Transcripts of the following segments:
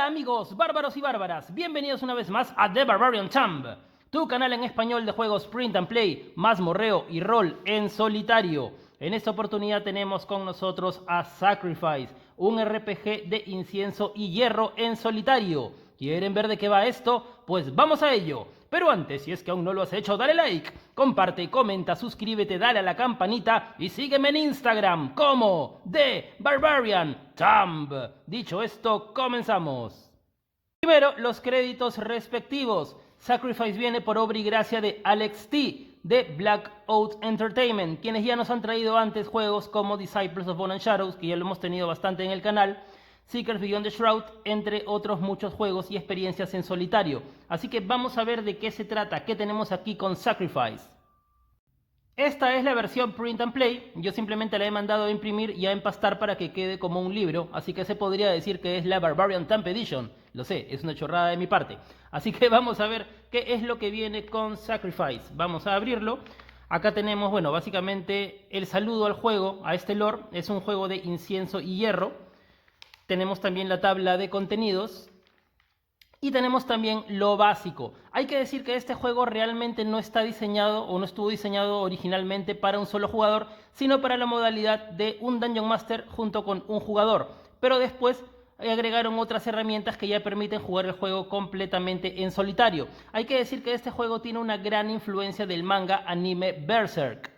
Hola amigos, bárbaros y bárbaras, bienvenidos una vez más a The Barbarian Champ, tu canal en español de juegos print and play, mazmorreo y rol en solitario. En esta oportunidad tenemos con nosotros a Sacrifice, un RPG de incienso y hierro en solitario. ¿Quieren ver de qué va esto? Pues vamos a ello. Pero antes, si es que aún no lo has hecho, dale like, comparte, comenta, suscríbete, dale a la campanita y sígueme en Instagram como The Barbarian Champ. Dicho esto, comenzamos. Primero, los créditos respectivos. Sacrifice viene por obra y gracia de Alex T. de Black Oat Entertainment, quienes ya nos han traído antes juegos como Disciples of Bone and Shadows, que ya lo hemos tenido bastante en el canal, Seekers Beyond the Shroud, entre otros muchos juegos y experiencias en solitario. Así que vamos a ver de qué se trata, qué tenemos aquí con Sacrifice. Esta es la versión print and play, yo simplemente la he mandado a imprimir y a empastar para que quede como un libro, así que se podría decir que es la Barbarian Champ Edition. Lo sé, es una chorrada de mi parte. Así que vamos a ver qué es lo que viene con Sacrifice. Vamos a abrirlo. Acá tenemos, bueno, básicamente el saludo al juego, a este lore. Es un juego de incienso y hierro. Tenemos también la tabla de contenidos. Y tenemos también lo básico. Hay que decir que este juego realmente no está diseñado o no estuvo diseñado originalmente para un solo jugador, sino para la modalidad de un Dungeon Master junto con un jugador. Pero después agregaron otras herramientas que ya permiten jugar el juego completamente en solitario. Hay que decir que este juego tiene una gran influencia del manga anime Berserk.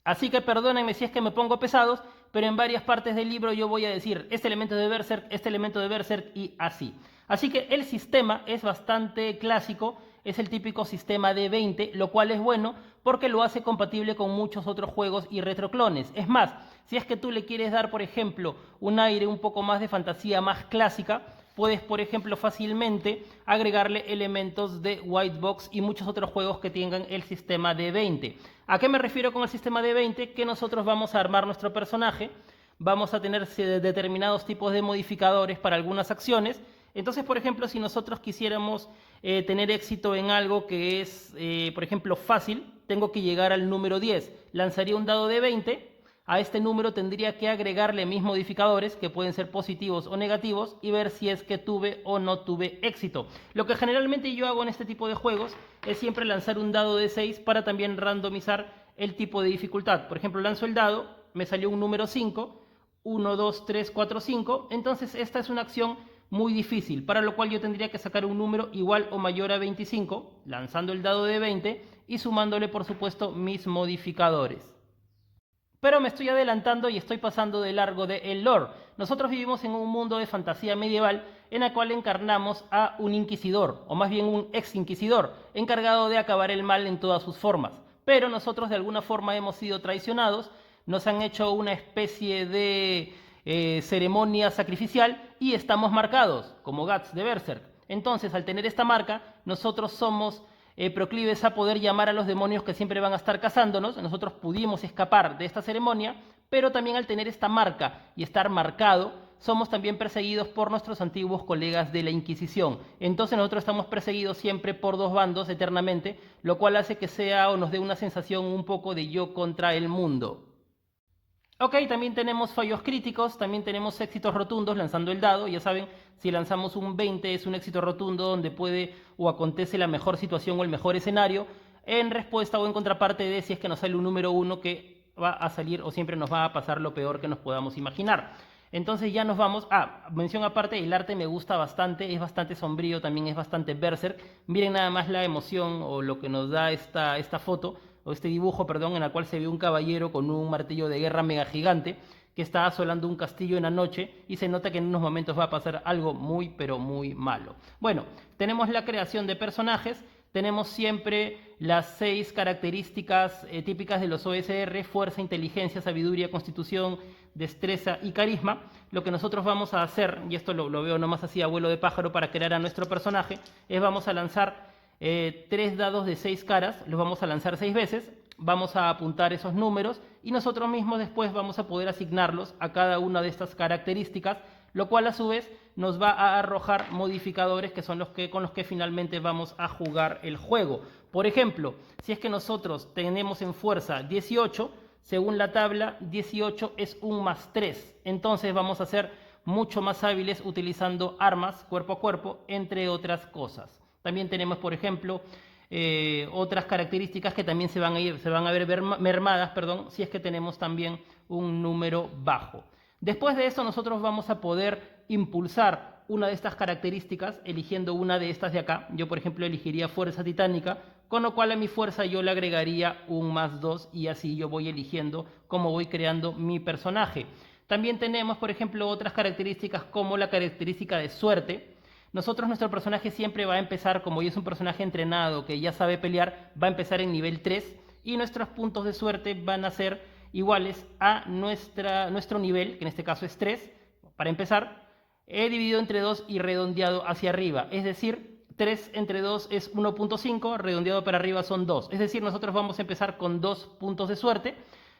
Así que perdónenme si es que me pongo pesados, pero en varias partes del libro yo voy a decir este elemento de Berserk y así. Así que el sistema es bastante clásico, es el típico sistema de 20, lo cual es bueno porque lo hace compatible con muchos otros juegos y retroclones. Es más, si es que tú le quieres dar, por ejemplo, un aire un poco más de fantasía, más clásica, puedes, por ejemplo, fácilmente agregarle elementos de White Box y muchos otros juegos que tengan el sistema de 20. ¿A qué me refiero con el sistema de 20? Que nosotros vamos a armar nuestro personaje, vamos a tener determinados tipos de modificadores para algunas acciones. Entonces, por ejemplo, si nosotros quisiéramos tener éxito en algo que es, por ejemplo, fácil, tengo que llegar al número 10. Lanzaría un dado de 20. A este número tendría que agregarle mis modificadores, que pueden ser positivos o negativos, y ver si es que tuve o no tuve éxito. Lo que generalmente yo hago en este tipo de juegos es siempre lanzar un dado de 6 para también randomizar el tipo de dificultad. Por ejemplo, lanzo el dado, me salió un número 5, 1, 2, 3, 4, 5. Entonces esta es una acción muy difícil, para lo cual yo tendría que sacar un número igual o mayor a 25, lanzando el dado de 20 y sumándole, por supuesto, mis modificadores. Pero me estoy adelantando y estoy pasando de largo de el lore. Nosotros vivimos en un mundo de fantasía medieval en el cual encarnamos a un inquisidor, o más bien un ex inquisidor, encargado de acabar el mal en todas sus formas. Pero nosotros de alguna forma hemos sido traicionados, nos han hecho una especie de ceremonia sacrificial y estamos marcados, como Guts de Berserk. Entonces, al tener esta marca, nosotros somos proclives a poder llamar a los demonios que siempre van a estar cazándonos. Nosotros pudimos escapar de esta ceremonia, pero también al tener esta marca y estar marcado, somos también perseguidos por nuestros antiguos colegas de la Inquisición. Entonces nosotros estamos perseguidos siempre por dos bandos eternamente, lo cual hace que sea o nos dé una sensación un poco de yo contra el mundo. Ok, también tenemos fallos críticos, también tenemos éxitos rotundos lanzando el dado. Ya saben, si lanzamos un 20 es un éxito rotundo donde puede o acontece la mejor situación o el mejor escenario, en respuesta o en contraparte de si es que nos sale un número 1 que va a salir o siempre nos va a pasar lo peor que nos podamos imaginar. Entonces ya nos vamos. Mención aparte, el arte me gusta bastante, es bastante sombrío, también es bastante berserk. Miren nada más la emoción o lo que nos da esta foto, o este dibujo, perdón, en el cual se ve un caballero con un martillo de guerra mega gigante que está asolando un castillo en la noche y se nota que en unos momentos va a pasar algo muy, pero muy malo. Bueno, tenemos la creación de personajes, tenemos siempre las 6 características típicas de los OSR: fuerza, inteligencia, sabiduría, constitución, destreza y carisma. Lo que nosotros vamos a hacer, y esto lo veo nomás así a vuelo de pájaro para crear a nuestro personaje, es vamos a lanzar 3 dados de 6 caras, los vamos a lanzar 6 veces, vamos a apuntar esos números y nosotros mismos después vamos a poder asignarlos a cada una de estas características, lo cual a su vez nos va a arrojar modificadores que son con los que finalmente vamos a jugar el juego. Por ejemplo, si es que nosotros tenemos en fuerza 18, según la tabla, 18 es un más 3. Entonces vamos a ser mucho más hábiles utilizando armas cuerpo a cuerpo, entre otras cosas. También tenemos, por ejemplo, otras características que también se van a ver mermadas, si es que tenemos también un número bajo. Después de eso nosotros vamos a poder impulsar una de estas características eligiendo una de estas de acá. Yo, por ejemplo, elegiría fuerza titánica, con lo cual a mi fuerza yo le agregaría un más 2 y así yo voy eligiendo cómo voy creando mi personaje. También tenemos, por ejemplo, otras características como la característica de suerte. Nuestro personaje siempre va a empezar, como ya es un personaje entrenado que ya sabe pelear, va a empezar en nivel 3 y nuestros puntos de suerte van a ser iguales a nuestro nivel, que en este caso es 3. Para empezar, he dividido entre 2 y redondeado hacia arriba, es decir, 3 entre 2 es 1.5, redondeado para arriba son 2. Es decir, nosotros vamos a empezar con 2 puntos de suerte.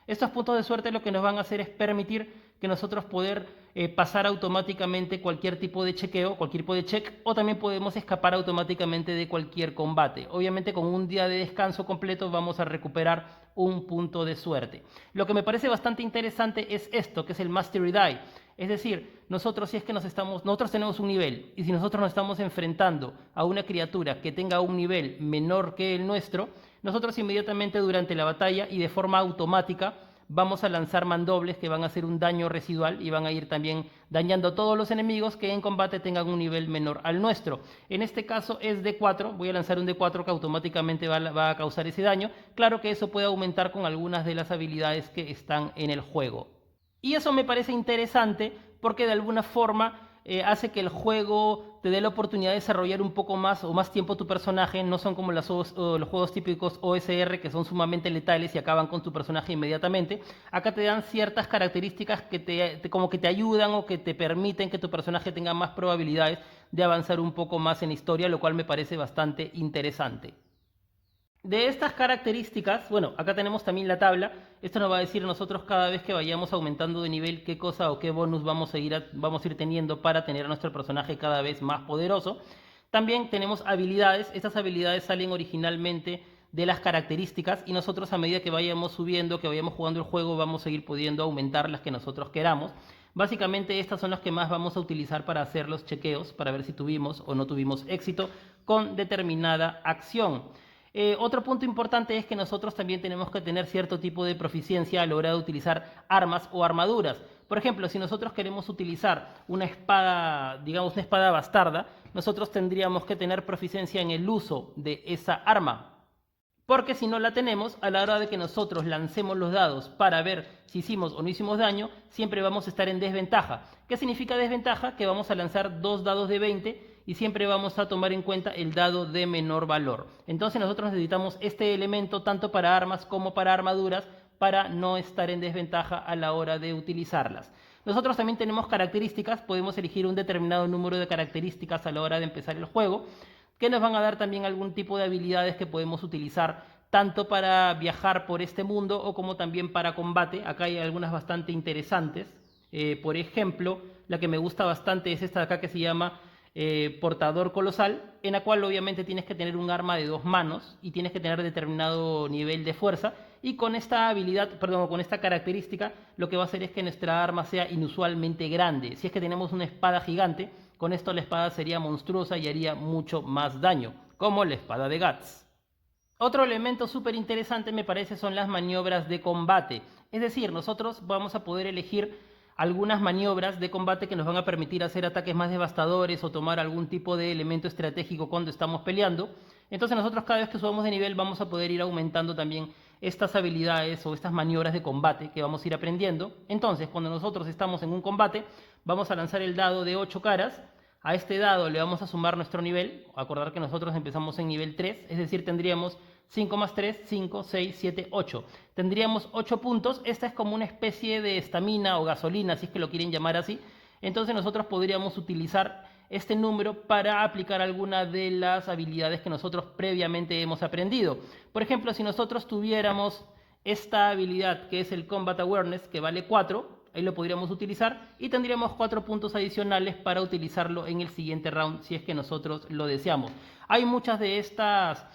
Estos puntos de suerte lo que nos van a hacer es permitir que nosotros poder pasar automáticamente cualquier tipo de chequeo, cualquier tipo de check, o también podemos escapar automáticamente de cualquier combate. Obviamente con un día de descanso completo vamos a recuperar un punto de suerte. Lo que me parece bastante interesante es esto, que es el Mastery Die. Es decir, nosotros tenemos un nivel, y si nosotros nos estamos enfrentando a una criatura que tenga un nivel menor que el nuestro, nosotros inmediatamente durante la batalla y de forma automática vamos a lanzar mandobles que van a hacer un daño residual y van a ir también dañando a todos los enemigos que en combate tengan un nivel menor al nuestro. En este caso es D4, voy a lanzar un D4 que automáticamente va a causar ese daño. Claro que eso puede aumentar con algunas de las habilidades que están en el juego. Y eso me parece interesante porque de alguna forma hace que el juego te dé la oportunidad de desarrollar un poco más o más tiempo tu personaje. No son como los juegos típicos OSR que son sumamente letales y acaban con tu personaje inmediatamente. Acá te dan ciertas características que como que te ayudan o que te permiten que tu personaje tenga más probabilidades de avanzar un poco más en la historia, lo cual me parece bastante interesante. De estas características, bueno, acá tenemos también la tabla. Esto nos va a decir nosotros cada vez que vayamos aumentando de nivel qué cosa o qué bonus vamos a ir teniendo para tener a nuestro personaje cada vez más poderoso. También tenemos habilidades. Estas habilidades salen originalmente de las características y nosotros a medida que vayamos subiendo, que vayamos jugando el juego, vamos a ir pudiendo aumentar las que nosotros queramos. Básicamente estas son las que más vamos a utilizar para hacer los chequeos, para ver si tuvimos o no tuvimos éxito con determinada acción. Otro punto importante es que nosotros también tenemos que tener cierto tipo de proficiencia a la hora de utilizar armas o armaduras. Por ejemplo, si nosotros queremos utilizar una espada, digamos una espada bastarda, nosotros tendríamos que tener proficiencia en el uso de esa arma. Porque si no la tenemos, a la hora de que nosotros lancemos los dados para ver si hicimos o no hicimos daño, siempre vamos a estar en desventaja. ¿Qué significa desventaja? Que vamos a lanzar 2 dados de 20 y siempre vamos a tomar en cuenta el dado de menor valor. Entonces nosotros necesitamos este elemento tanto para armas como para armaduras para no estar en desventaja a la hora de utilizarlas. Nosotros también tenemos características, podemos elegir un determinado número de características a la hora de empezar el juego, que nos van a dar también algún tipo de habilidades que podemos utilizar tanto para viajar por este mundo o como también para combate. Acá hay algunas bastante interesantes. Por ejemplo, la que me gusta bastante es esta de acá que se llama portador colosal, en la cual obviamente tienes que tener un arma de 2 manos y tienes que tener determinado nivel de fuerza, y con esta con esta característica lo que va a hacer es que nuestra arma sea inusualmente grande. Si es que tenemos una espada gigante, con esto la espada sería monstruosa y haría mucho más daño, como la espada de Guts. Otro elemento súper interesante me parece son las maniobras de combate. Es decir, nosotros vamos a poder elegir algunas maniobras de combate que nos van a permitir hacer ataques más devastadores o tomar algún tipo de elemento estratégico cuando estamos peleando. Entonces nosotros cada vez que subamos de nivel vamos a poder ir aumentando también estas habilidades o estas maniobras de combate que vamos a ir aprendiendo. Entonces cuando nosotros estamos en un combate vamos a lanzar el dado de 8 caras. A este dado le vamos a sumar nuestro nivel. Acordar que nosotros empezamos en nivel 3, es decir, tendríamos 5 más 3, 5, 6, 7, 8. Tendríamos 8 puntos. Esta es como una especie de estamina o gasolina, si es que lo quieren llamar así. Entonces nosotros podríamos utilizar este número para aplicar alguna de las habilidades que nosotros previamente hemos aprendido. Por ejemplo, si nosotros tuviéramos esta habilidad que es el Combat Awareness, que vale 4, ahí lo podríamos utilizar y tendríamos 4 puntos adicionales para utilizarlo en el siguiente round si es que nosotros lo deseamos. Hay muchas de estas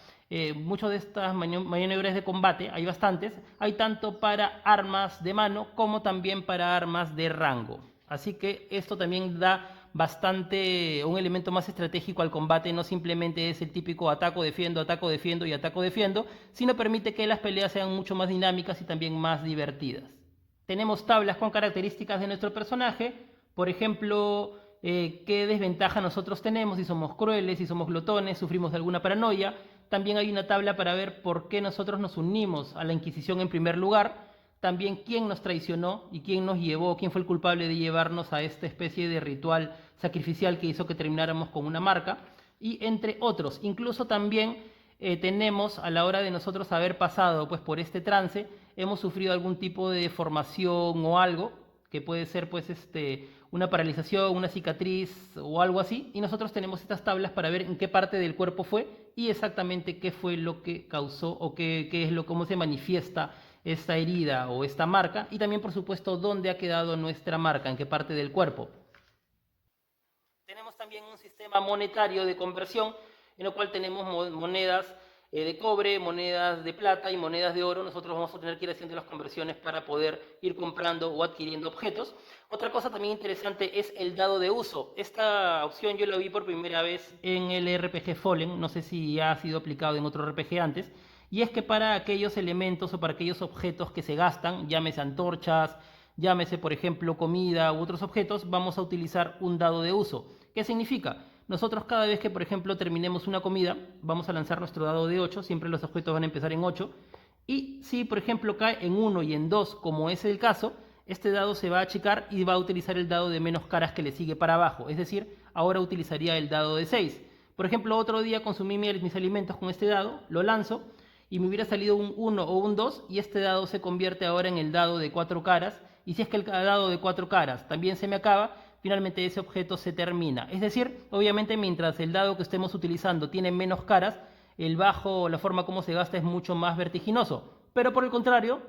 muchas de estas maniobras de combate, hay bastantes, hay tanto para armas de mano como también para armas de rango. Así que esto también da bastante un elemento más estratégico al combate, no simplemente es el típico ataco, defiendo y ataco, defiendo, sino permite que las peleas sean mucho más dinámicas y también más divertidas. Tenemos tablas con características de nuestro personaje, por ejemplo, qué desventaja nosotros tenemos, si somos crueles, si somos glotones, sufrimos de alguna paranoia. También hay una tabla para ver por qué nosotros nos unimos a la Inquisición en primer lugar, también quién nos traicionó y quién nos llevó, quién fue el culpable de llevarnos a esta especie de ritual sacrificial que hizo que termináramos con una marca, y entre otros. Incluso también tenemos, a la hora de nosotros haber pasado pues, por este trance, hemos sufrido algún tipo de deformación o algo, que puede ser pues, una paralización, una cicatriz o algo así, y nosotros tenemos estas tablas para ver en qué parte del cuerpo fue y exactamente qué fue lo que causó o cómo se manifiesta esta herida o esta marca, y también por supuesto dónde ha quedado nuestra marca, en qué parte del cuerpo. Tenemos también un sistema monetario de conversión en el cual tenemos monedas de cobre, monedas de plata y monedas de oro. Nosotros vamos a tener que ir haciendo las conversiones para poder ir comprando o adquiriendo objetos. Otra cosa también interesante es el dado de uso. Esta opción yo la vi por primera vez en el RPG Fallen, no sé si ya ha sido aplicado en otro RPG antes, y es que para aquellos elementos o para aquellos objetos que se gastan, llámese antorchas, llámese por ejemplo comida u otros objetos, vamos a utilizar un dado de uso. ¿Qué significa? Nosotros cada vez que, por ejemplo, terminemos una comida, vamos a lanzar nuestro dado de 8, siempre los objetos van a empezar en 8, y si, por ejemplo, cae en 1 y en 2, como es el caso, este dado se va a achicar y va a utilizar el dado de menos caras que le sigue para abajo, es decir, ahora utilizaría el dado de 6. Por ejemplo, otro día consumí mis alimentos con este dado, lo lanzo, y me hubiera salido un 1 o un 2, y este dado se convierte ahora en el dado de 4 caras, y si es que el dado de 4 caras también se me acaba, finalmente ese objeto se termina. Es decir, obviamente mientras el dado que estemos utilizando tiene menos caras, el bajo, la forma como se gasta es mucho más vertiginoso. Pero por el contrario,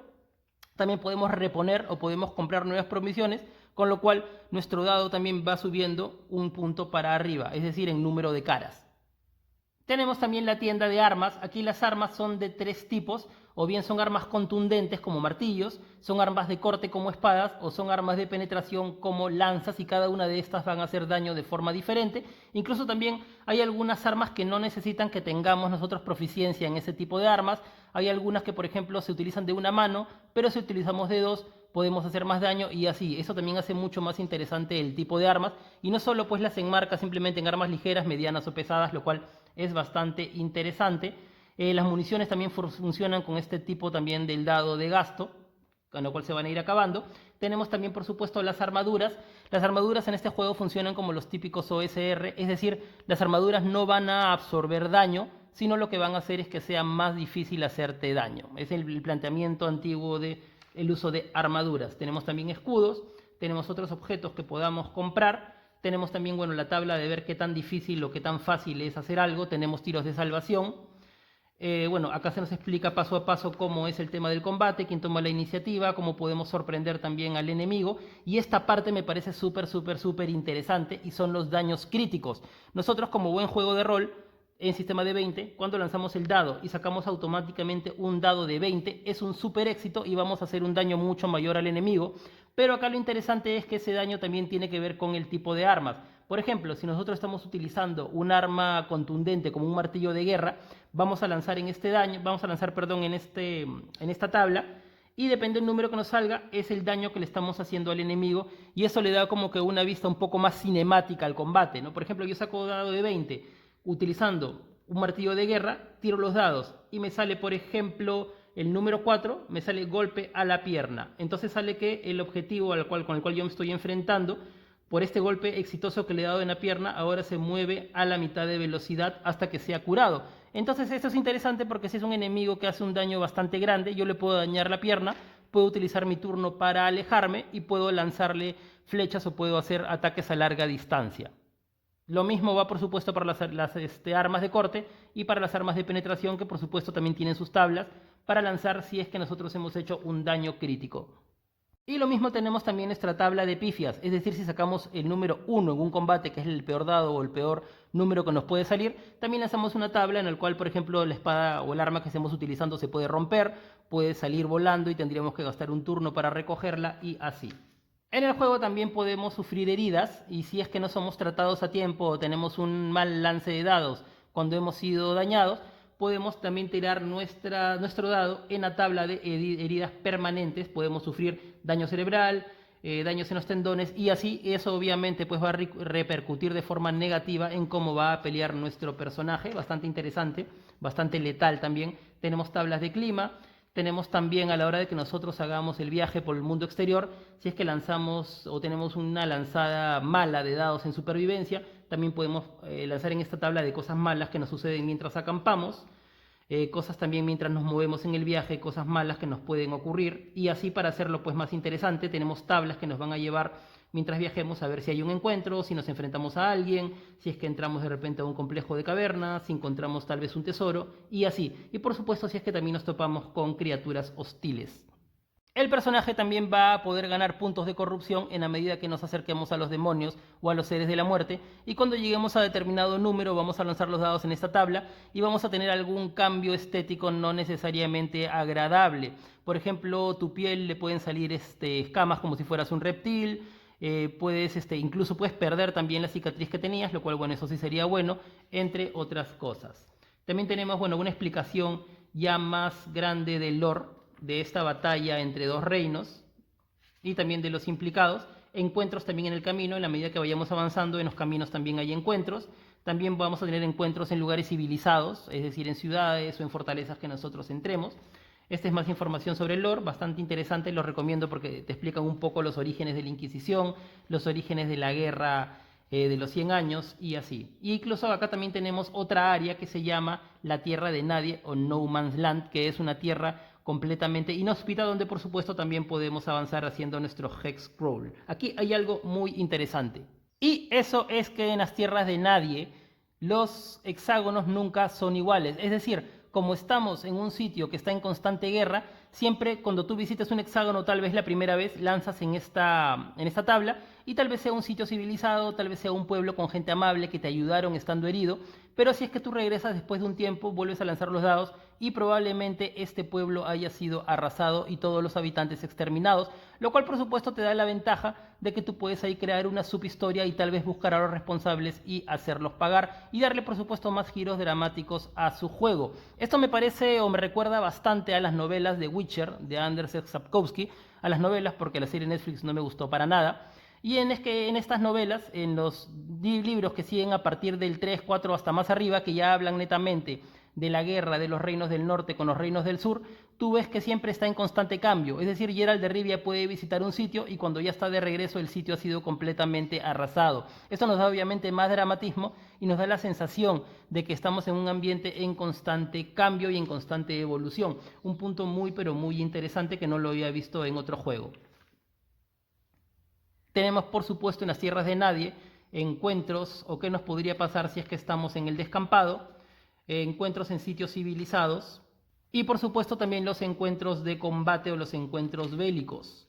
también podemos reponer o podemos comprar nuevas provisiones, con lo cual nuestro dado también va subiendo un punto para arriba, es decir, en número de caras. Tenemos también la tienda de armas. Aquí las armas son de 3 tipos, o bien son armas contundentes como martillos, son armas de corte como espadas, o son armas de penetración como lanzas, y cada una de estas van a hacer daño de forma diferente. Incluso también hay algunas armas que no necesitan que tengamos nosotros proficiencia en ese tipo de armas. Hay algunas que, por ejemplo, se utilizan de una mano, pero si utilizamos de 2 podemos hacer más daño, y así. Eso también hace mucho más interesante el tipo de armas, y no solo pues las enmarca simplemente en armas ligeras, medianas o pesadas, lo cual es bastante interesante. Las municiones también funcionan con este tipo también del dado de gasto, con lo cual se van a ir acabando. Tenemos también, por supuesto, las armaduras. Las armaduras en este juego funcionan como los típicos OSR, es decir, las armaduras no van a absorber daño, sino lo que van a hacer es que sea más difícil hacerte daño. Es el planteamiento antiguo del uso de armaduras. Tenemos también escudos, tenemos otros objetos que podamos comprar. Tenemos también, bueno, la tabla de ver qué tan difícil o qué tan fácil es hacer algo. Tenemos tiros de salvación. Bueno, acá se nos explica paso a paso cómo es el tema del combate, quién toma la iniciativa, cómo podemos sorprender también al enemigo. Y esta parte me parece súper interesante, y son los daños críticos. Nosotros, como buen juego de rol, en sistema de 20, cuando lanzamos el dado y sacamos automáticamente un dado de 20, es un súper éxito y vamos a hacer un daño mucho mayor al enemigo. Pero acá lo interesante es que ese daño también tiene que ver con el tipo de armas. Por ejemplo, si nosotros estamos utilizando un arma contundente como un martillo de guerra, vamos a lanzar en esta tabla, y depende del número que nos salga, es el daño que le estamos haciendo al enemigo, y eso le da como que una vista un poco más cinemática al combate, ¿no? Por ejemplo, yo saco dado de 20 utilizando un martillo de guerra, tiro los dados y me sale, por ejemplo, el número 4, me sale golpe a la pierna. Entonces sale que el objetivo con el cual yo me estoy enfrentando, por este golpe exitoso que le he dado en la pierna, ahora se mueve a la mitad de velocidad hasta que sea curado. Entonces esto es interesante porque si es un enemigo que hace un daño bastante grande, yo le puedo dañar la pierna, puedo utilizar mi turno para alejarme y puedo lanzarle flechas o puedo hacer ataques a larga distancia. Lo mismo va, por supuesto, para las armas de corte y para las armas de penetración, que por supuesto también tienen sus tablas para lanzar si es que nosotros hemos hecho un daño crítico. Y lo mismo tenemos también nuestra tabla de pifias, es decir, si sacamos el número 1 en un combate, que es el peor dado o el peor número que nos puede salir, también lanzamos una tabla en la cual, por ejemplo, la espada o el arma que estemos utilizando se puede romper, puede salir volando y tendríamos que gastar un turno para recogerla y así. En el juego también podemos sufrir heridas y si es que no somos tratados a tiempo o tenemos un mal lance de dados cuando hemos sido dañados, podemos también tirar nuestro dado en la tabla de heridas permanentes. Podemos sufrir daño cerebral, daños en los tendones y así eso obviamente pues va a repercutir de forma negativa en cómo va a pelear nuestro personaje. Bastante interesante, bastante letal también. Tenemos tablas de clima. Tenemos también a la hora de que nosotros hagamos el viaje por el mundo exterior, si es que lanzamos o tenemos una lanzada mala de dados en supervivencia, también podemos lanzar en esta tabla de cosas malas que nos suceden mientras acampamos, cosas también mientras nos movemos en el viaje, cosas malas que nos pueden ocurrir y así para hacerlo pues más interesante tenemos tablas que nos van a llevar mientras viajemos a ver si hay un encuentro, si nos enfrentamos a alguien, si es que entramos de repente a un complejo de cavernas, si encontramos tal vez un tesoro y así. Y por supuesto si es que también nos topamos con criaturas hostiles. El personaje también va a poder ganar puntos de corrupción en la medida que nos acerquemos a los demonios o a los seres de la muerte y cuando lleguemos a determinado número vamos a lanzar los dados en esta tabla y vamos a tener algún cambio estético no necesariamente agradable. Por ejemplo, tu piel le pueden salir escamas como si fueras un reptil, incluso puedes perder también la cicatriz que tenías, lo cual bueno, eso sí sería bueno, entre otras cosas. También tenemos bueno, una explicación ya más grande del lore de esta batalla entre dos reinos y también de los implicados, encuentros también en el camino, en la medida que vayamos avanzando en los caminos también hay encuentros, también vamos a tener encuentros en lugares civilizados, es decir, en ciudades o en fortalezas que nosotros entremos. Esta es más información sobre el lore, bastante interesante, lo recomiendo porque te explican un poco los orígenes de la Inquisición, los orígenes de la guerra de los 100 años y así. Y incluso acá también tenemos otra área que se llama la Tierra de Nadie o No Man's Land, que es una tierra completamente inhóspita donde por supuesto también podemos avanzar haciendo nuestro hex scroll. Aquí hay algo muy interesante. Y eso es que en las tierras de nadie los hexágonos nunca son iguales. Es decir, como estamos en un sitio que está en constante guerra, siempre cuando tú visites un hexágono, tal vez la primera vez, lanzas en esta tabla y tal vez sea un sitio civilizado, tal vez sea un pueblo con gente amable que te ayudaron estando herido, pero si es que tú regresas después de un tiempo, vuelves a lanzar los dados y probablemente este pueblo haya sido arrasado y todos los habitantes exterminados, lo cual por supuesto te da la ventaja de que tú puedes ahí crear una subhistoria y tal vez buscar a los responsables y hacerlos pagar y darle por supuesto más giros dramáticos a su juego. Esto me parece o me recuerda bastante a las novelas de Witcher de Anders Sapkowski, a las novelas porque la serie Netflix no me gustó para nada. Y es que en estas novelas, en los libros que siguen a partir del 3, 4 hasta más arriba, que ya hablan netamente de la guerra de los reinos del norte con los reinos del sur, tú ves que siempre está en constante cambio. Es decir, Geralt de Rivia puede visitar un sitio y cuando ya está de regreso el sitio ha sido completamente arrasado. Esto nos da obviamente más dramatismo y nos da la sensación de que estamos en un ambiente en constante cambio y en constante evolución. Un punto muy pero muy interesante que no lo había visto en otro juego. Tenemos, por supuesto, en las tierras de nadie encuentros o qué nos podría pasar si es que estamos en el descampado, encuentros en sitios civilizados y, por supuesto, también los encuentros de combate o los encuentros bélicos.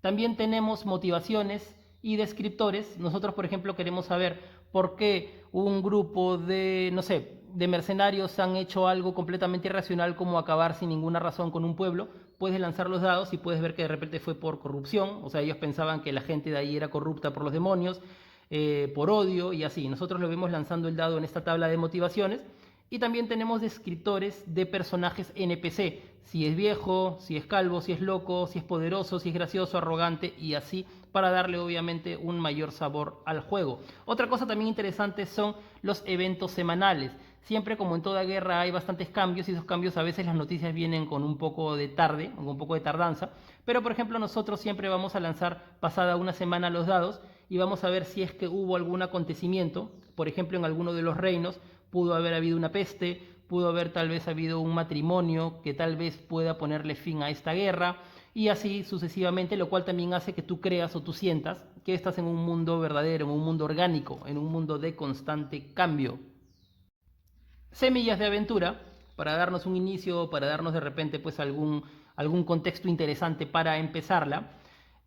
También tenemos motivaciones y descriptores. Nosotros, por ejemplo, queremos saber por qué un grupo de, no sé, de mercenarios han hecho algo completamente irracional como acabar sin ninguna razón con un pueblo. Puedes lanzar los dados y puedes ver que de repente fue por corrupción. O sea, ellos pensaban que la gente de ahí era corrupta por los demonios, por odio y así. Nosotros lo vemos lanzando el dado en esta tabla de motivaciones. Y también tenemos descriptores de personajes NPC, si es viejo, si es calvo, si es loco, si es poderoso, si es gracioso, arrogante y así, para darle obviamente un mayor sabor al juego. Otra cosa también interesante son los eventos semanales. Siempre como en toda guerra hay bastantes cambios y esos cambios a veces las noticias vienen con un poco de tarde, con un poco de tardanza, pero por ejemplo nosotros siempre vamos a lanzar pasada una semana los dados y vamos a ver si es que hubo algún acontecimiento, por ejemplo en alguno de los reinos, pudo haber habido una peste, pudo haber tal vez habido un matrimonio que tal vez pueda ponerle fin a esta guerra y así sucesivamente, lo cual también hace que tú creas o tú sientas que estás en un mundo verdadero, en un mundo orgánico, en un mundo de constante cambio. Semillas de aventura, para darnos un inicio, para darnos de repente pues algún contexto interesante para empezarla.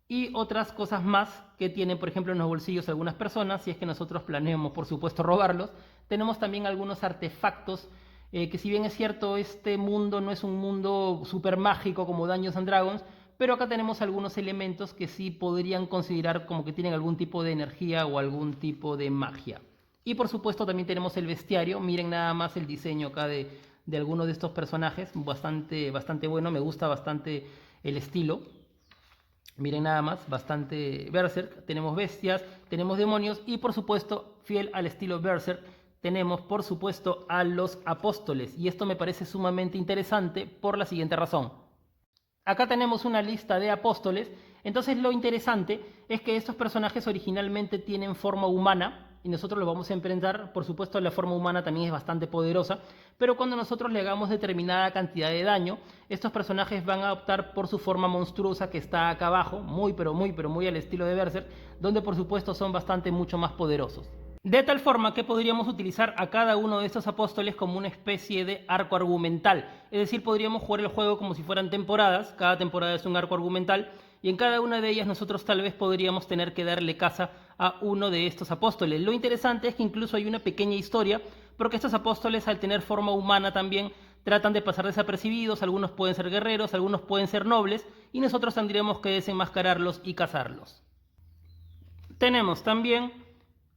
y otras cosas más que tienen, por ejemplo, en los bolsillos algunas personas, si es que nosotros planeamos, por supuesto, robarlos. Tenemos también algunos artefactos, que si bien es cierto, este mundo no es un mundo súper mágico como Dungeons and Dragons, pero acá tenemos algunos elementos que sí podrían considerar como que tienen algún tipo de energía o algún tipo de magia. Y por supuesto también tenemos el bestiario. Miren nada más el diseño acá de algunos de estos personajes, bastante bueno, me gusta bastante el estilo. Miren nada más, bastante Berserk. Tenemos bestias, tenemos demonios y por supuesto, fiel al estilo Berserk, tenemos por supuesto a los apóstoles. Y esto me parece sumamente interesante por la siguiente razón. Acá tenemos una lista de apóstoles. Entonces lo interesante es que estos personajes originalmente tienen forma humana y nosotros los vamos a enfrentar. Por supuesto, la forma humana también es bastante poderosa, pero cuando nosotros le hagamos determinada cantidad de daño, estos personajes van a optar por su forma monstruosa que está acá abajo, muy pero muy al estilo de Berserk, donde por supuesto son mucho más poderosos. De tal forma que podríamos utilizar a cada uno de estos apóstoles como una especie de arco argumental. Es decir, podríamos jugar el juego como si fueran temporadas. Cada temporada es un arco argumental. Y en cada una de ellas nosotros tal vez podríamos tener que darle caza a uno de estos apóstoles. Lo interesante es que incluso hay una pequeña historia, porque estos apóstoles, al tener forma humana también, tratan de pasar desapercibidos. Algunos pueden ser guerreros, algunos pueden ser nobles, y nosotros tendríamos que desenmascararlos y cazarlos. Tenemos también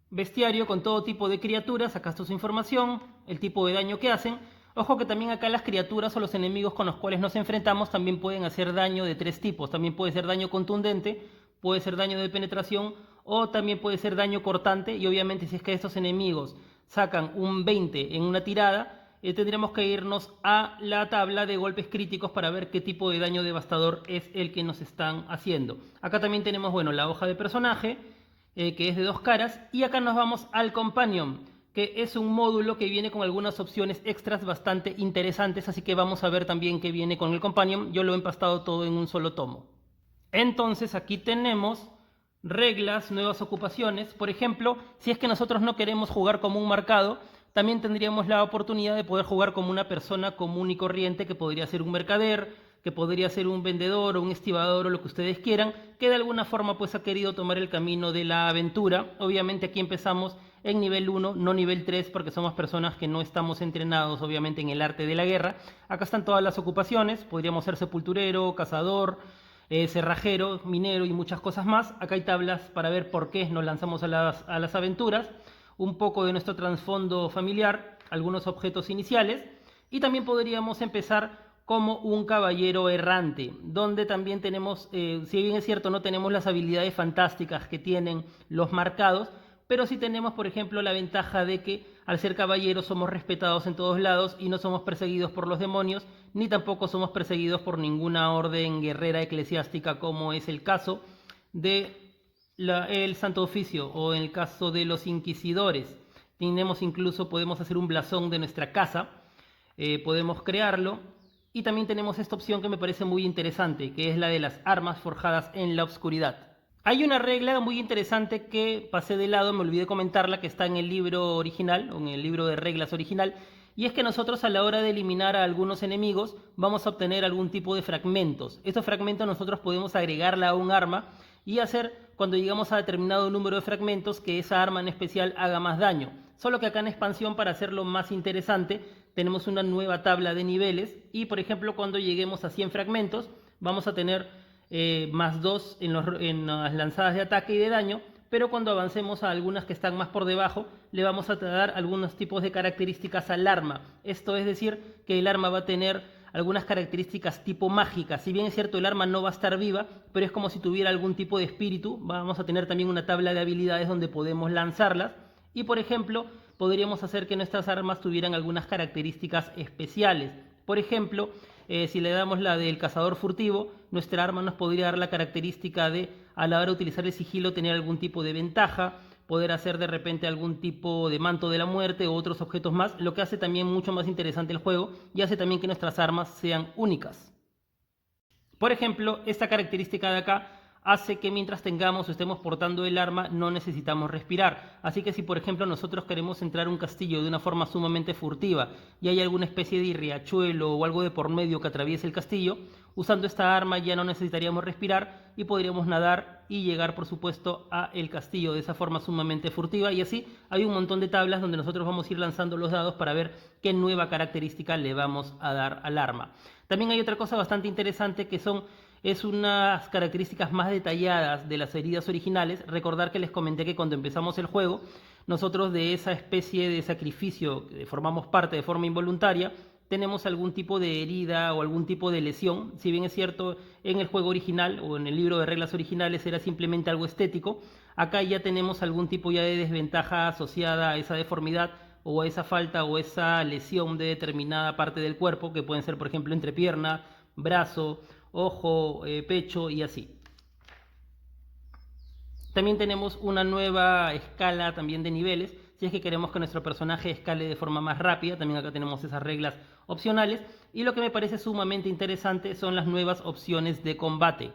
bestiario con todo tipo de criaturas. Acá está su información, el tipo de daño que hacen. Ojo que también acá las criaturas o los enemigos con los cuales nos enfrentamos también pueden hacer daño de tres tipos. También puede ser daño contundente, puede ser daño de penetración o también puede ser daño cortante. Y obviamente si es que estos enemigos sacan un 20 en una tirada, tendremos que irnos a la tabla de golpes críticos para ver qué tipo de daño devastador es el que nos están haciendo. Acá también tenemos, bueno, la hoja de personaje, que es de 2 caras, y acá nos vamos al Companion, que es un módulo que viene con algunas opciones extras bastante interesantes, así que vamos a ver también qué viene con el Companion. Yo lo he empastado todo en un solo tomo. Entonces aquí tenemos reglas, nuevas ocupaciones. Por ejemplo, si es que nosotros no queremos jugar como un marcado, también tendríamos la oportunidad de poder jugar como una persona común y corriente, que podría ser un mercader, que podría ser un vendedor o un estibador o lo que ustedes quieran, que de alguna forma pues ha querido tomar el camino de la aventura. Obviamente aquí empezamos en nivel 1, no nivel 3, porque somos personas que no estamos entrenados obviamente en el arte de la guerra. Acá están todas las ocupaciones, podríamos ser sepulturero, cazador, cerrajero, minero y muchas cosas más. Acá hay tablas para ver por qué nos lanzamos a las aventuras, un poco de nuestro trasfondo familiar, algunos objetos iniciales, y también podríamos empezar como un caballero errante, donde también tenemos, si bien es cierto, no tenemos las habilidades fantásticas que tienen los marcados, pero sí tenemos, por ejemplo, la ventaja de que al ser caballeros somos respetados en todos lados y no somos perseguidos por los demonios, ni tampoco somos perseguidos por ninguna orden guerrera eclesiástica, como es el caso de el Santo Oficio o en el caso de los inquisidores. Tenemos incluso, podemos hacer un blasón de nuestra casa, podemos crearlo. Y también tenemos esta opción que me parece muy interesante, que es la de las armas forjadas en la oscuridad. Hay una regla muy interesante que pasé de lado, me olvidé comentarla, que está en el libro original, o en el libro de reglas original, y es que nosotros a la hora de eliminar a algunos enemigos vamos a obtener algún tipo de fragmentos. Estos fragmentos nosotros podemos agregarla a un arma y hacer, cuando llegamos a determinado número de fragmentos, que esa arma en especial haga más daño. Solo que acá en expansión, para hacerlo más interesante, tenemos una nueva tabla de niveles y, por ejemplo, cuando lleguemos a 100 fragmentos, vamos a tener más 2 en las lanzadas de ataque y de daño, pero cuando avancemos a algunas que están más por debajo, le vamos a dar algunos tipos de características al arma. Esto es decir, que el arma va a tener algunas características tipo mágicas. Si bien es cierto, el arma no va a estar viva, pero es como si tuviera algún tipo de espíritu. Vamos a tener también una tabla de habilidades donde podemos lanzarlas. Y por ejemplo, podríamos hacer que nuestras armas tuvieran algunas características especiales. Por ejemplo, si le damos la del cazador furtivo, nuestra arma nos podría dar la característica de, a la hora de utilizar el sigilo, tener algún tipo de ventaja, poder hacer de repente algún tipo de manto de la muerte o otros objetos más, lo que hace también mucho más interesante el juego y hace también que nuestras armas sean únicas. Por ejemplo, esta característica de acá hace que mientras tengamos o estemos portando el arma no necesitamos respirar. Así que si por ejemplo nosotros queremos entrar a un castillo de una forma sumamente furtiva y hay alguna especie de riachuelo o algo de por medio que atraviese el castillo, usando esta arma ya no necesitaríamos respirar y podríamos nadar y llegar por supuesto a el castillo de esa forma sumamente furtiva. Y así hay un montón de tablas donde nosotros vamos a ir lanzando los dados para ver qué nueva característica le vamos a dar al arma. También hay otra cosa bastante interesante que es unas características más detalladas de las heridas originales. Recordar que les comenté que cuando empezamos el juego, nosotros de esa especie de sacrificio que formamos parte de forma involuntaria, tenemos algún tipo de herida o algún tipo de lesión. Si bien es cierto, en el juego original o en el libro de reglas originales era simplemente algo estético, acá ya tenemos algún tipo ya de desventaja asociada a esa deformidad o a esa falta o esa lesión de determinada parte del cuerpo, que pueden ser por ejemplo entrepierna, brazo, ojo, pecho y así. También tenemos una nueva escala también de niveles. Si es que queremos que nuestro personaje escale de forma más rápida, también acá tenemos esas reglas opcionales. Y lo que me parece sumamente interesante son las nuevas opciones de combate.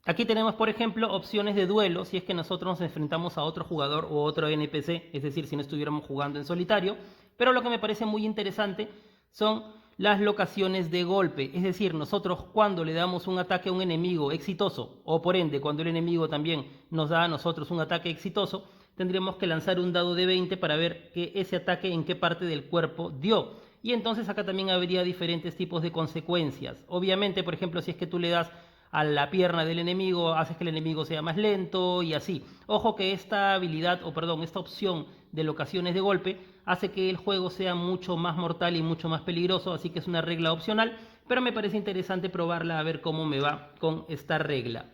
Aquí tenemos, por ejemplo, opciones de duelo, si es que nosotros nos enfrentamos a otro jugador o otro NPC, es decir, si no estuviéramos jugando en solitario. Pero lo que me parece muy interesante son las locaciones de golpe, es decir, nosotros cuando le damos un ataque a un enemigo exitoso, o por ende cuando el enemigo también nos da a nosotros un ataque exitoso, tendríamos que lanzar un dado de 20 para ver que ese ataque en qué parte del cuerpo dio. Y entonces acá también habría diferentes tipos de consecuencias. Obviamente, por ejemplo, si es que tú le das a la pierna del enemigo, haces que el enemigo sea más lento y así. Ojo que esta habilidad, o perdón, esta opción de locaciones de golpe hace que el juego sea mucho más mortal y mucho más peligroso, así que es una regla opcional, pero me parece interesante probarla a ver cómo me va con esta regla.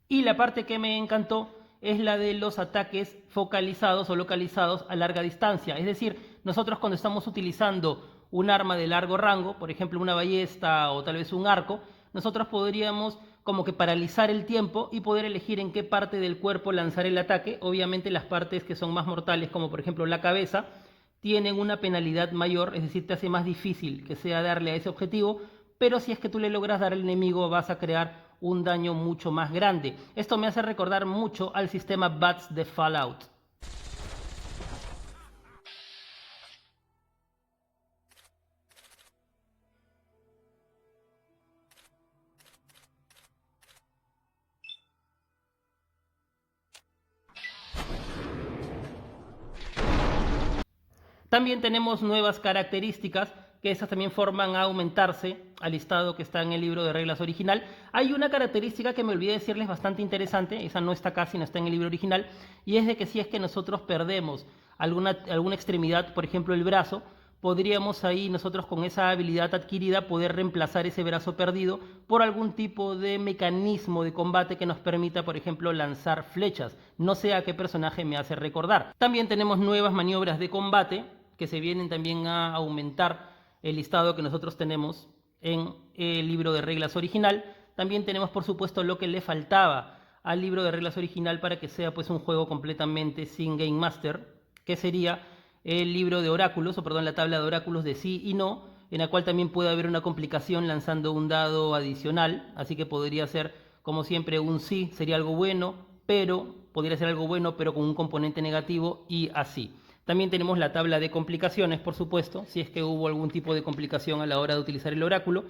Y la parte que me encantó es la de los ataques focalizados o localizados a larga distancia. Es decir, nosotros cuando estamos utilizando un arma de largo rango, por ejemplo una ballesta o tal vez un arco, nosotros podríamos como que paralizar el tiempo y poder elegir en qué parte del cuerpo lanzar el ataque. Obviamente las partes que son más mortales, como por ejemplo la cabeza, tienen una penalidad mayor, es decir, te hace más difícil que sea darle a ese objetivo, pero si es que tú le logras dar al enemigo vas a crear un daño mucho más grande. Esto me hace recordar mucho al sistema BATS de Fallout. También tenemos nuevas características que esas también forman a aumentarse al listado que está en el libro de reglas original. Hay una característica que me olvidé decirles bastante interesante, esa no está acá, sino está en el libro original, y es de que si es que nosotros perdemos alguna extremidad, por ejemplo el brazo, podríamos ahí nosotros con esa habilidad adquirida poder reemplazar ese brazo perdido por algún tipo de mecanismo de combate que nos permita, por ejemplo, lanzar flechas. No sé a qué personaje me hace recordar. También tenemos nuevas maniobras de combate que se vienen también a aumentar el listado que nosotros tenemos en el libro de reglas original. También tenemos, por supuesto, lo que le faltaba al libro de reglas original para que sea pues un juego completamente sin Game Master, que sería el libro de oráculos, o perdón, la tabla de oráculos de sí y no, en la cual también puede haber una complicación lanzando un dado adicional, así que podría ser, como siempre, un sí sería algo bueno, pero podría ser algo bueno, pero con un componente negativo y así. También tenemos la tabla de complicaciones, por supuesto, si es que hubo algún tipo de complicación a la hora de utilizar el oráculo.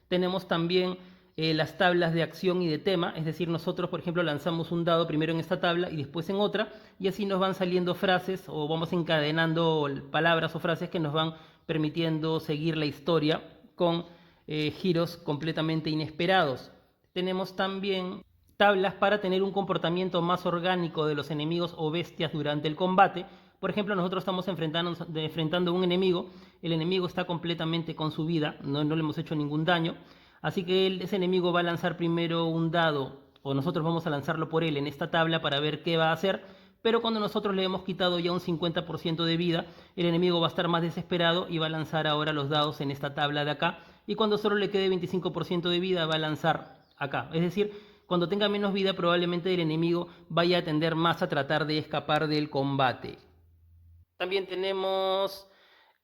Tenemos también las tablas de acción y de tema, es decir, nosotros, por ejemplo, lanzamos un dado primero en esta tabla y después en otra, y así nos van saliendo frases o vamos encadenando palabras o frases que nos van permitiendo seguir la historia con giros completamente inesperados. Tenemos también tablas para tener un comportamiento más orgánico de los enemigos o bestias durante el combate. Por ejemplo, nosotros estamos enfrentando a un enemigo, el enemigo está completamente con su vida, no le hemos hecho ningún daño, así que ese enemigo va a lanzar primero un dado, o nosotros vamos a lanzarlo por él en esta tabla para ver qué va a hacer, pero cuando nosotros le hemos quitado ya un 50% de vida, el enemigo va a estar más desesperado y va a lanzar ahora los dados en esta tabla de acá, y cuando solo le quede 25% de vida va a lanzar acá, es decir, cuando tenga menos vida probablemente el enemigo vaya a tender más a tratar de escapar del combate. También tenemos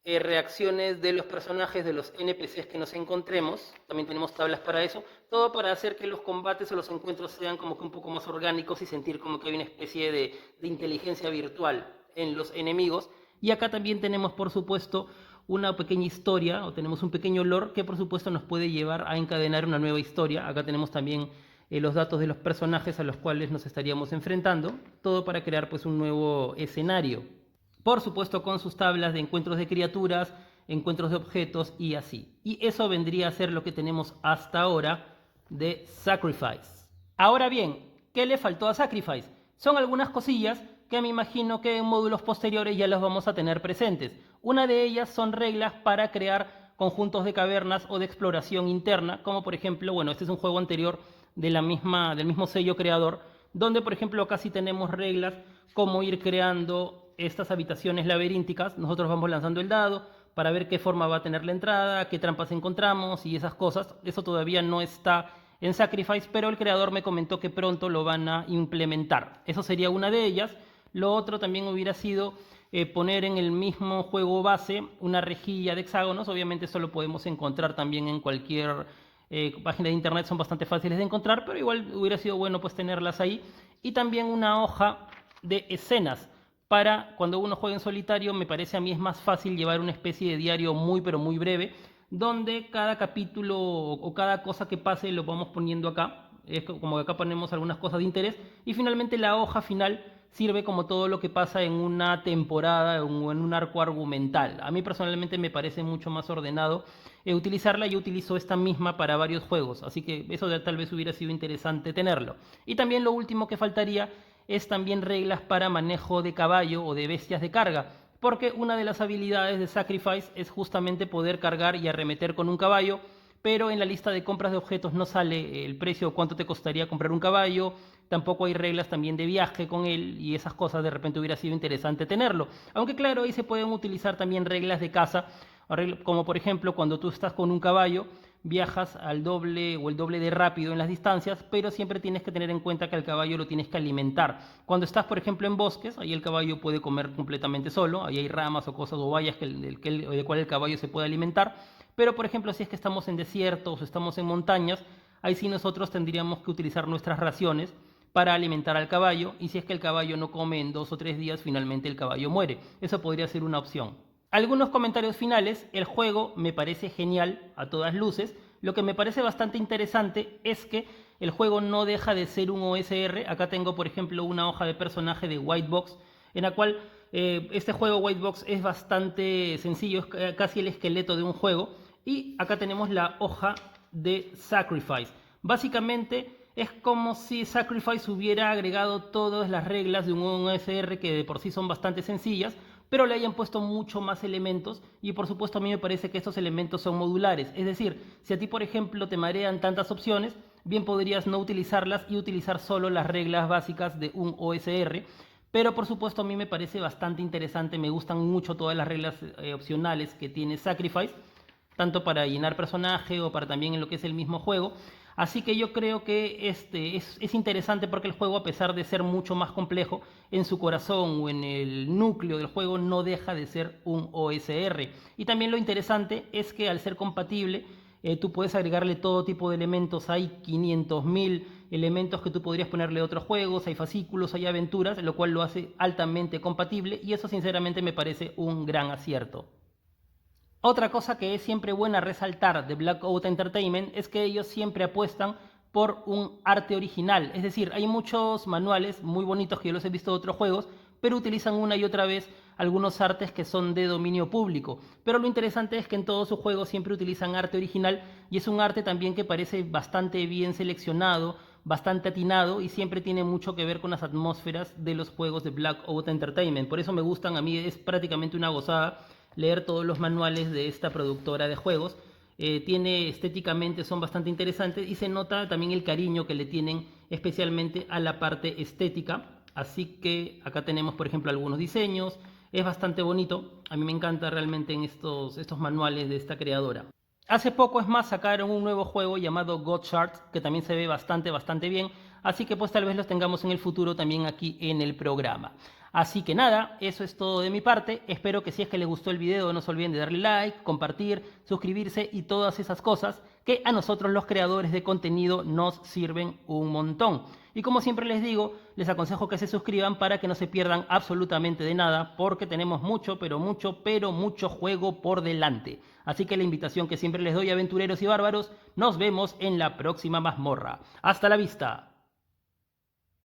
reacciones de los personajes, de los NPCs que nos encontremos. También tenemos tablas para eso. todo para hacer que los combates o los encuentros sean como que un poco más orgánicos y sentir como que hay una especie de inteligencia virtual en los enemigos. Y acá también tenemos, por supuesto, una pequeña historia, o tenemos un pequeño lore que por supuesto nos puede llevar a encadenar una nueva historia. Acá tenemos también los datos de los personajes a los cuales nos estaríamos enfrentando, todo para crear pues un nuevo escenario. Por supuesto con sus tablas de encuentros de criaturas, encuentros de objetos y así. Y eso vendría a ser lo que tenemos hasta ahora de Sacrifice. Ahora bien, ¿qué le faltó a Sacrifice? Son algunas cosillas que me imagino que en módulos posteriores ya las vamos a tener presentes. Una de ellas son reglas para crear conjuntos de cavernas o de exploración interna, como por ejemplo, bueno, este es un juego anterior de del mismo sello creador, donde por ejemplo acá sí tenemos reglas como ir creando estas habitaciones laberínticas. Nosotros vamos lanzando el dado para ver qué forma va a tener la entrada, qué trampas encontramos y esas cosas. Eso todavía no está en Sacrifice, pero el creador me comentó que pronto lo van a implementar. Eso sería una de ellas. Lo otro también hubiera sido poner en el mismo juego base una rejilla de hexágonos. Obviamente esto lo podemos encontrar también en cualquier página de internet, son bastante fáciles de encontrar, pero igual hubiera sido bueno pues tenerlas ahí. Y también una hoja de escenas. Para cuando uno juega en solitario, me parece a mí es más fácil llevar una especie de diario muy pero muy breve, donde cada capítulo o cada cosa que pase lo vamos poniendo acá. Es como que acá ponemos algunas cosas de interés y finalmente la hoja final sirve como todo lo que pasa en una temporada o en un arco argumental. A mí personalmente me parece mucho más ordenado utilizarla. Yo utilizo esta misma para varios juegos, así que eso tal vez hubiera sido interesante tenerlo. Y también lo último que faltaría es también reglas para manejo de caballo o de bestias de carga, porque una de las habilidades de Sacrifice es justamente poder cargar y arremeter con un caballo, pero en la lista de compras de objetos no sale el precio o cuánto te costaría comprar un caballo. Tampoco hay reglas también de viaje con él y esas cosas. De repente hubiera sido interesante tenerlo, aunque claro, ahí se pueden utilizar también reglas de caza, como por ejemplo cuando tú estás con un caballo viajas al doble o el doble de rápido en las distancias, pero siempre tienes que tener en cuenta que al caballo lo tienes que alimentar. Cuando estás, por ejemplo, en bosques, ahí el caballo puede comer completamente solo, ahí hay ramas o cosas o bayas de cual el caballo se puede alimentar, pero por ejemplo, si es que estamos en desiertos o estamos en montañas, ahí sí nosotros tendríamos que utilizar nuestras raciones para alimentar al caballo, y si es que el caballo no come en 2 o 3 días, finalmente el caballo muere. Eso podría ser una opción. Algunos comentarios finales. El juego me parece genial a todas luces. Lo que me parece bastante interesante es que el juego no deja de ser un OSR. Acá tengo, por ejemplo, una hoja de personaje de White Box, en la cual este juego White Box es bastante sencillo, es casi el esqueleto de un juego. Y acá tenemos la hoja de Sacrifice. Básicamente es como si Sacrifice hubiera agregado todas las reglas de un OSR que de por sí son bastante sencillas, pero le hayan puesto mucho más elementos. Y por supuesto a mí me parece que estos elementos son modulares. Es decir, si a ti por ejemplo te marean tantas opciones, bien podrías no utilizarlas y utilizar solo las reglas básicas de un OSR. Pero por supuesto a mí me parece bastante interesante, me gustan mucho todas las reglas opcionales que tiene Sacrifice, tanto para llenar personaje o para también en lo que es el mismo juego. Así que yo creo que es interesante porque el juego, a pesar de ser mucho más complejo, en su corazón o en el núcleo del juego no deja de ser un OSR. Y también lo interesante es que al ser compatible, tú puedes agregarle todo tipo de elementos. Hay 500.000 elementos que tú podrías ponerle a otros juegos, hay fascículos, hay aventuras, lo cual lo hace altamente compatible y eso sinceramente me parece un gran acierto. Otra cosa que es siempre buena resaltar de Blackout Entertainment es que ellos siempre apuestan por un arte original. Es decir, hay muchos manuales muy bonitos que yo los he visto de otros juegos, pero utilizan una y otra vez algunos artes que son de dominio público. Pero lo interesante es que en todos sus juegos siempre utilizan arte original y es un arte también que parece bastante bien seleccionado, bastante atinado y siempre tiene mucho que ver con las atmósferas de los juegos de Blackout Entertainment. Por eso me gustan, a mí es prácticamente una gozada leer todos los manuales de esta productora de juegos. Estéticamente son bastante interesantes y se nota también el cariño que le tienen especialmente a la parte estética. Así que acá tenemos por ejemplo algunos diseños, es bastante bonito, a mí me encanta realmente en estos manuales de esta creadora. Hace poco, es más, sacaron un nuevo juego llamado God Shards, que también se ve bastante bien, así que pues tal vez los tengamos en el futuro también aquí en el programa. Así que nada, eso es todo de mi parte. Espero que si es que les gustó el video no se olviden de darle like, compartir, suscribirse y todas esas cosas que a nosotros los creadores de contenido nos sirven un montón. Y como siempre les digo, les aconsejo que se suscriban para que no se pierdan absolutamente de nada, porque tenemos mucho, pero mucho juego por delante. Así que la invitación que siempre les doy, aventureros y bárbaros, nos vemos en la próxima mazmorra. ¡Hasta la vista!